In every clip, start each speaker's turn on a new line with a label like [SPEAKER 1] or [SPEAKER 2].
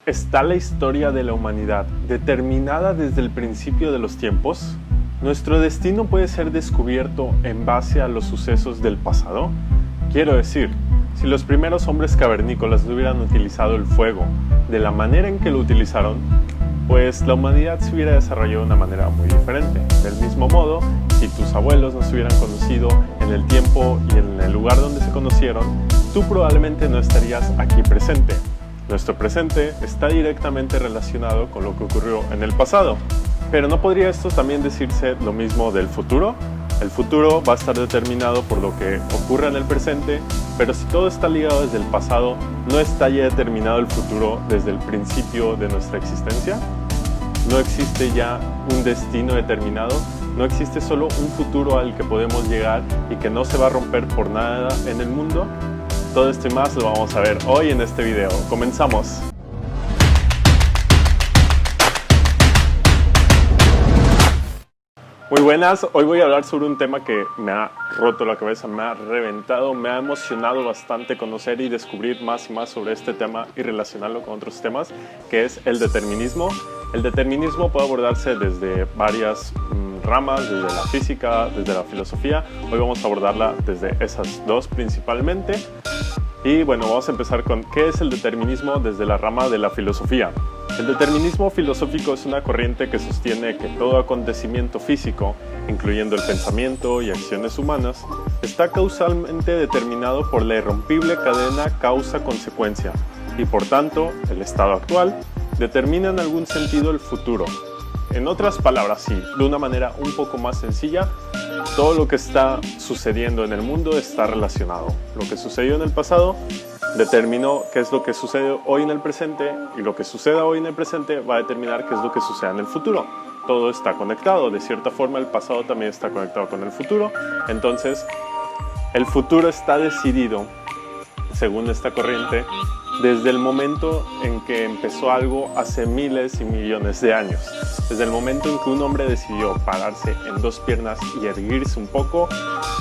[SPEAKER 1] ¿Está la historia de la humanidad determinada desde el principio de los tiempos? ¿Nuestro destino puede ser descubierto en base a los sucesos del pasado? Quiero decir, si los primeros hombres cavernícolas no hubieran utilizado el fuego de la manera en que lo utilizaron, pues la humanidad se hubiera desarrollado de una manera muy diferente. Del mismo modo, si tus abuelos no se hubieran conocido en el tiempo y en el lugar donde se conocieron, tú probablemente no estarías aquí presente. Nuestro presente está directamente relacionado con lo que ocurrió en el pasado. Pero ¿no podría esto también decirse lo mismo del futuro? El futuro va a estar determinado por lo que ocurra en el presente, pero si todo está ligado desde el pasado, ¿no está ya determinado el futuro desde el principio de nuestra existencia? ¿No existe ya un destino determinado? ¿No existe solo un futuro al que podemos llegar y que no se va a romper por nada en el mundo? Todo esto y más lo vamos a ver hoy en este video. ¡Comenzamos! Muy buenas, hoy voy a hablar sobre un tema que me ha roto la cabeza, me ha reventado, me ha emocionado bastante conocer y descubrir más y más sobre este tema y relacionarlo con otros temas, que es el determinismo. El determinismo puede abordarse desde varias ramas, desde la física, desde la filosofía. Hoy vamos a abordarla desde esas dos principalmente. Y bueno, vamos a empezar con ¿qué es el determinismo desde la rama de la filosofía? El determinismo filosófico es una corriente que sostiene que todo acontecimiento físico, incluyendo el pensamiento y acciones humanas, está causalmente determinado por la irrompible cadena causa-consecuencia y por tanto, el estado actual determina en algún sentido el futuro. En otras palabras, sí, de una manera un poco más sencilla, todo lo que está sucediendo en el mundo está relacionado. Lo que sucedió en el pasado determinó qué es lo que sucede hoy en el presente, y lo que suceda hoy en el presente va a determinar qué es lo que suceda en el futuro. Todo está conectado, de cierta forma el pasado también está conectado con el futuro. Entonces, el futuro está decidido, según esta corriente, desde el momento en que empezó algo hace miles y millones de años. Desde el momento en que un hombre decidió pararse en dos piernas y erguirse un poco,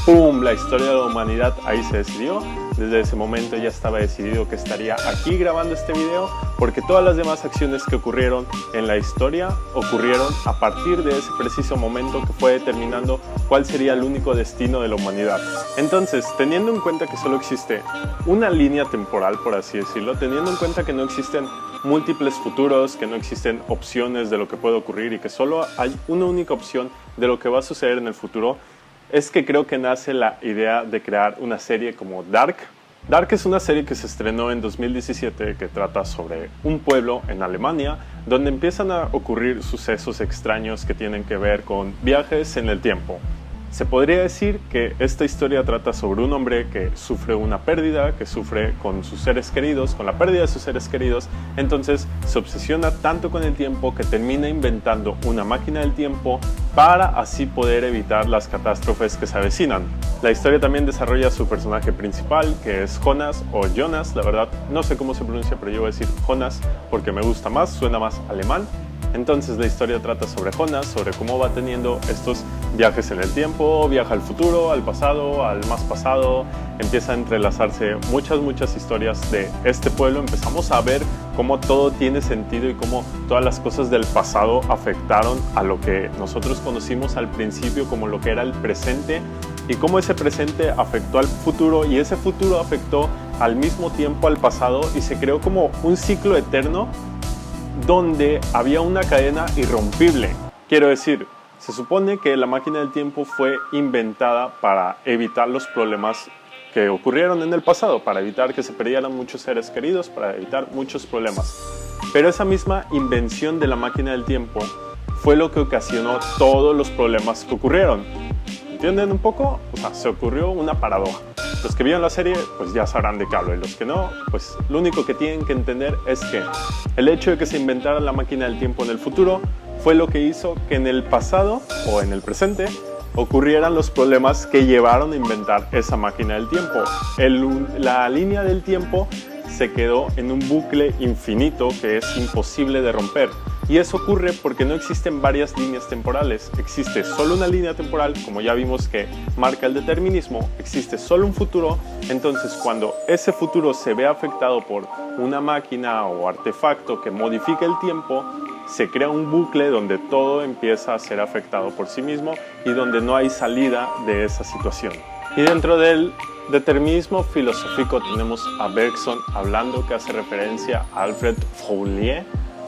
[SPEAKER 1] ¡pum! La historia de la humanidad ahí se decidió. Desde ese momento ya estaba decidido que estaría aquí grabando este video, porque todas las demás acciones que ocurrieron en la historia ocurrieron a partir de ese preciso momento que fue determinando cuál sería el único destino de la humanidad. Entonces, teniendo en cuenta que solo existe una línea temporal, por así decirlo, teniendo en cuenta que no existen múltiples futuros, que no existen opciones de lo que puede ocurrir y que solo hay una única opción de lo que va a suceder en el futuro, es que creo que nace la idea de crear una serie como Dark. Dark es una serie que se estrenó en 2017 que trata sobre un pueblo en Alemania donde empiezan a ocurrir sucesos extraños que tienen que ver con viajes en el tiempo. Se podría decir que esta historia trata sobre un hombre que sufre una pérdida, que sufre con sus seres queridos, con la pérdida de sus seres queridos, entonces se obsesiona tanto con el tiempo que termina inventando una máquina del tiempo para así poder evitar las catástrofes que se avecinan. La historia también desarrolla su personaje principal, que es Jonas o Jonas, la verdad no sé cómo se pronuncia, pero yo voy a decir Jonas porque me gusta más, suena más alemán. Entonces la historia trata sobre Jonas, sobre cómo va teniendo estos viajes en el tiempo, viaja al futuro, al pasado, al más pasado, empieza a entrelazarse muchas historias de este pueblo, empezamos a ver cómo todo tiene sentido y cómo todas las cosas del pasado afectaron a lo que nosotros conocimos al principio como lo que era el presente y cómo ese presente afectó al futuro y ese futuro afectó al mismo tiempo al pasado y se creó como un ciclo eterno donde había una cadena irrompible. Quiero decir, se supone que la máquina del tiempo fue inventada para evitar los problemas que ocurrieron en el pasado, para evitar que se perdieran muchos seres queridos, para evitar muchos problemas. Pero esa misma invención de la máquina del tiempo fue lo que ocasionó todos los problemas que ocurrieron. ¿Entienden un poco? O sea, se ocurrió una paradoja. Los que vieron la serie pues ya sabrán de qué hablo y los que no, pues lo único que tienen que entender es que el hecho de que se inventara la máquina del tiempo en el futuro fue lo que hizo que en el pasado o en el presente ocurrieran los problemas que llevaron a inventar esa máquina del tiempo. La línea del tiempo se quedó en un bucle infinito que es imposible de romper. Y eso ocurre porque no existen varias líneas temporales, existe solo una línea temporal, como ya vimos que marca el determinismo, existe solo un futuro. Entonces cuando ese futuro se ve afectado por una máquina o artefacto que modifica el tiempo, se crea un bucle donde todo empieza a ser afectado por sí mismo y donde no hay salida de esa situación. Y dentro del determinismo filosófico tenemos a Bergson hablando, que hace referencia a Alfred Fouillée,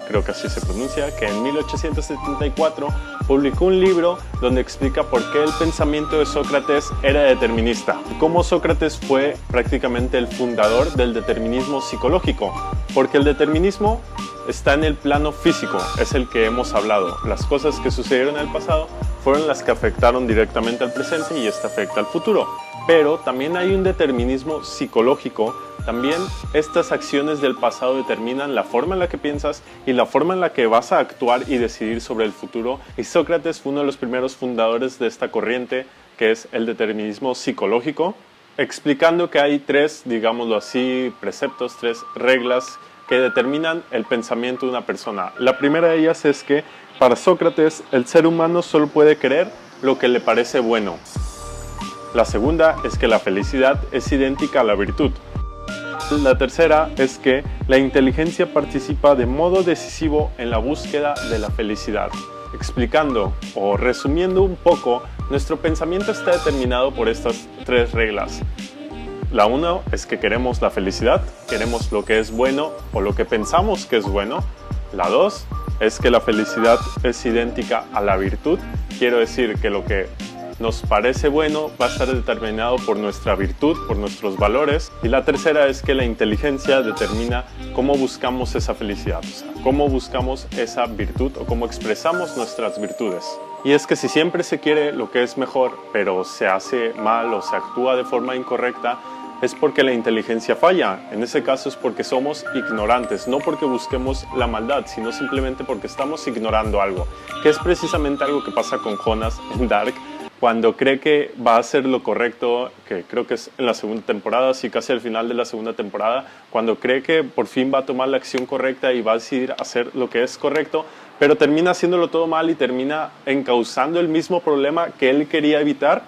[SPEAKER 1] creo que así se pronuncia, que en 1874 publicó un libro donde explica por qué el pensamiento de Sócrates era determinista. Cómo Sócrates fue prácticamente el fundador del determinismo psicológico, porque el determinismo está en el plano físico, es el que hemos hablado. Las cosas que sucedieron en el pasado fueron las que afectaron directamente al presente y este afecta al futuro. Pero también hay un determinismo psicológico. También estas acciones del pasado determinan la forma en la que piensas y la forma en la que vas a actuar y decidir sobre el futuro. Y Sócrates fue uno de los primeros fundadores de esta corriente, que es el determinismo psicológico, explicando que hay tres, digámoslo así, preceptos, tres reglas que determinan el pensamiento de una persona. La primera de ellas es que para Sócrates el ser humano solo puede querer lo que le parece bueno. La segunda es que la felicidad es idéntica a la virtud. La tercera es que la inteligencia participa de modo decisivo en la búsqueda de la felicidad. Explicando o resumiendo un poco, nuestro pensamiento está determinado por estas tres reglas. La una es que queremos la felicidad, queremos lo que es bueno o lo que pensamos que es bueno. La dos es que la felicidad es idéntica a la virtud, quiero decir que lo que nos parece bueno va a estar determinado por nuestra virtud, por nuestros valores. Y la tercera es que la inteligencia determina cómo buscamos esa felicidad, o sea, cómo buscamos esa virtud o cómo expresamos nuestras virtudes. Y es que si siempre se quiere lo que es mejor, pero se hace mal o se actúa de forma incorrecta, es porque la inteligencia falla. En ese caso es porque somos ignorantes, no porque busquemos la maldad, sino simplemente porque estamos ignorando algo, que es precisamente algo que pasa con Jonas en Dark, cuando cree que va a hacer lo correcto, que creo que es en la segunda temporada, sí, casi al final de la segunda temporada, cuando cree que por fin va a tomar la acción correcta y va a decidir hacer lo que es correcto, pero termina haciéndolo todo mal y termina encauzando el mismo problema que él quería evitar.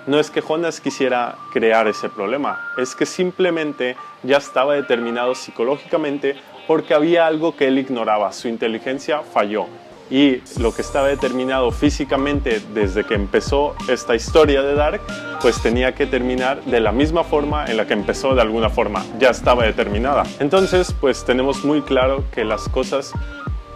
[SPEAKER 1] No es que Jonas quisiera crear ese problema, es que simplemente ya estaba determinado psicológicamente porque había algo que él ignoraba, su inteligencia falló. Y lo que estaba determinado físicamente desde que empezó esta historia de Dark, pues tenía que terminar de la misma forma en la que empezó, de alguna forma, ya estaba determinada. Entonces, pues tenemos muy claro que las cosas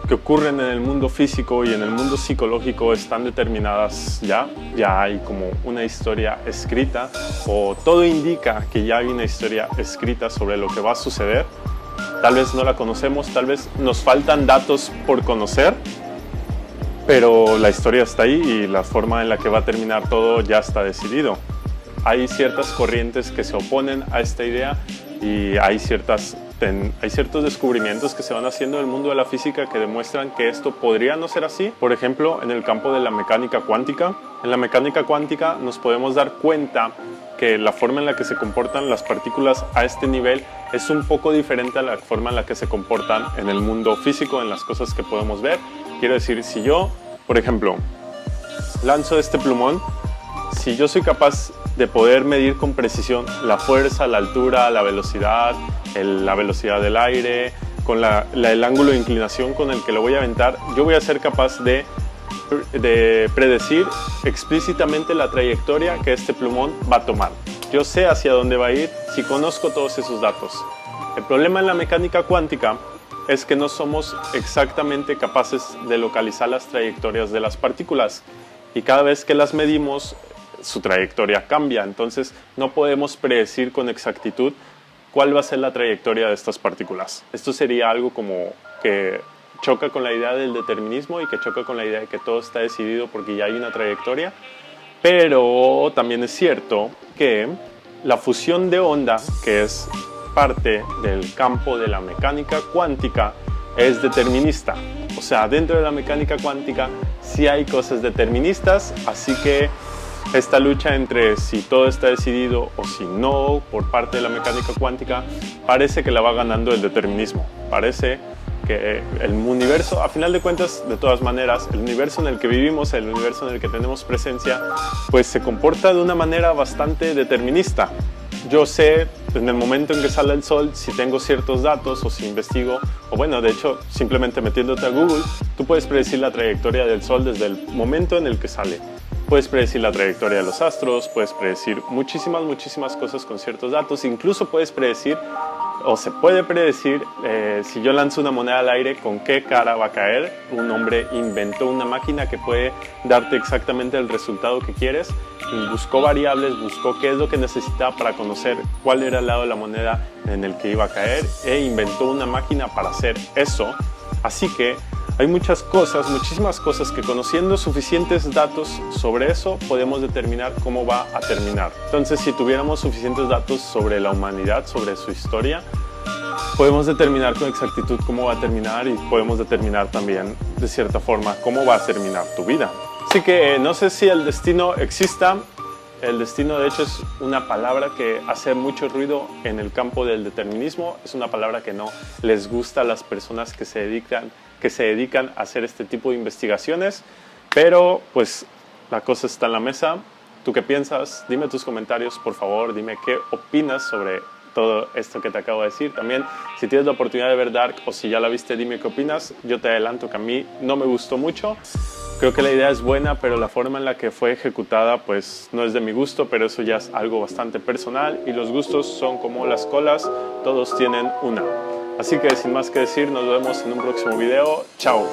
[SPEAKER 1] que ocurren en el mundo físico y en el mundo psicológico están determinadas ya hay como una historia escrita, o todo indica que ya hay una historia escrita sobre lo que va a suceder. Tal vez no la conocemos, tal vez nos faltan datos por conocer, pero la historia está ahí y la forma en la que va a terminar todo ya está decidido. Hay ciertas corrientes que se oponen a esta idea y hay ciertos descubrimientos que se van haciendo en el mundo de la física que demuestran que esto podría no ser así. Por ejemplo, en el campo de la mecánica cuántica. En la mecánica cuántica nos podemos dar cuenta que la forma en la que se comportan las partículas a este nivel es un poco diferente a la forma en la que se comportan en el mundo físico, en las cosas que podemos ver. Quiero decir, si yo, por ejemplo, lanzo este plumón, si yo soy capaz de poder medir con precisión la fuerza, la altura, la velocidad del aire, con el ángulo de inclinación con el que lo voy a aventar, yo voy a ser capaz de predecir explícitamente la trayectoria que este plumón va a tomar. Yo sé hacia dónde va a ir si conozco todos esos datos. El problema en la mecánica cuántica es que no somos exactamente capaces de localizar las trayectorias de las partículas y cada vez que las medimos su trayectoria cambia, entonces no podemos predecir con exactitud cuál va a ser la trayectoria de estas partículas. Esto sería algo como que choca con la idea del determinismo y que choca con la idea de que todo está decidido porque ya hay una trayectoria, pero también es cierto que la fusión de onda, que es parte del campo de la mecánica cuántica, es determinista. O sea, dentro de la mecánica cuántica sí hay cosas deterministas, así que esta lucha entre si todo está decidido o si no por parte de la mecánica cuántica parece que la va ganando el determinismo. Parece que el universo, a final de cuentas, de todas maneras, el universo en el que vivimos, el universo en el que tenemos presencia, pues se comporta de una manera bastante determinista. Yo sé en el momento en que sale el sol si tengo ciertos datos o si investigo, o bueno, de hecho, simplemente metiéndote a Google, tú puedes predecir la trayectoria del sol desde el momento en el que sale. Puedes predecir la trayectoria de los astros, puedes predecir muchísimas cosas con ciertos datos, incluso puedes predecir, o se puede predecir, si yo lanzo una moneda al aire, con qué cara va a caer. Un hombre inventó una máquina que puede darte exactamente el resultado que quieres. Buscó variables, buscó qué es lo que necesitaba para conocer cuál era el lado de la moneda en el que iba a caer e inventó una máquina para hacer eso. Así que hay muchísimas cosas que conociendo suficientes datos sobre eso podemos determinar cómo va a terminar. Entonces, si tuviéramos suficientes datos sobre la humanidad, sobre su historia, podemos determinar con exactitud cómo va a terminar y podemos determinar también, de cierta forma, cómo va a terminar tu vida. Así que no sé si el destino exista. El destino, de hecho, es una palabra que hace mucho ruido en el campo del determinismo. Es una palabra que no les gusta a las personas que se dedican a hacer este tipo de investigaciones. Pero, pues, la cosa está en la mesa. ¿Tú qué piensas? Dime tus comentarios, por favor. Dime qué opinas sobre todo esto que te acabo de decir. También, si tienes la oportunidad de ver Dark o si ya la viste, dime qué opinas. Yo te adelanto que a mí no me gustó mucho. Creo que la idea es buena, pero la forma en la que fue ejecutada pues no es de mi gusto, pero eso ya es algo bastante personal y los gustos son como las colas, todos tienen una. Así que sin más que decir, nos vemos en un próximo video. Chao.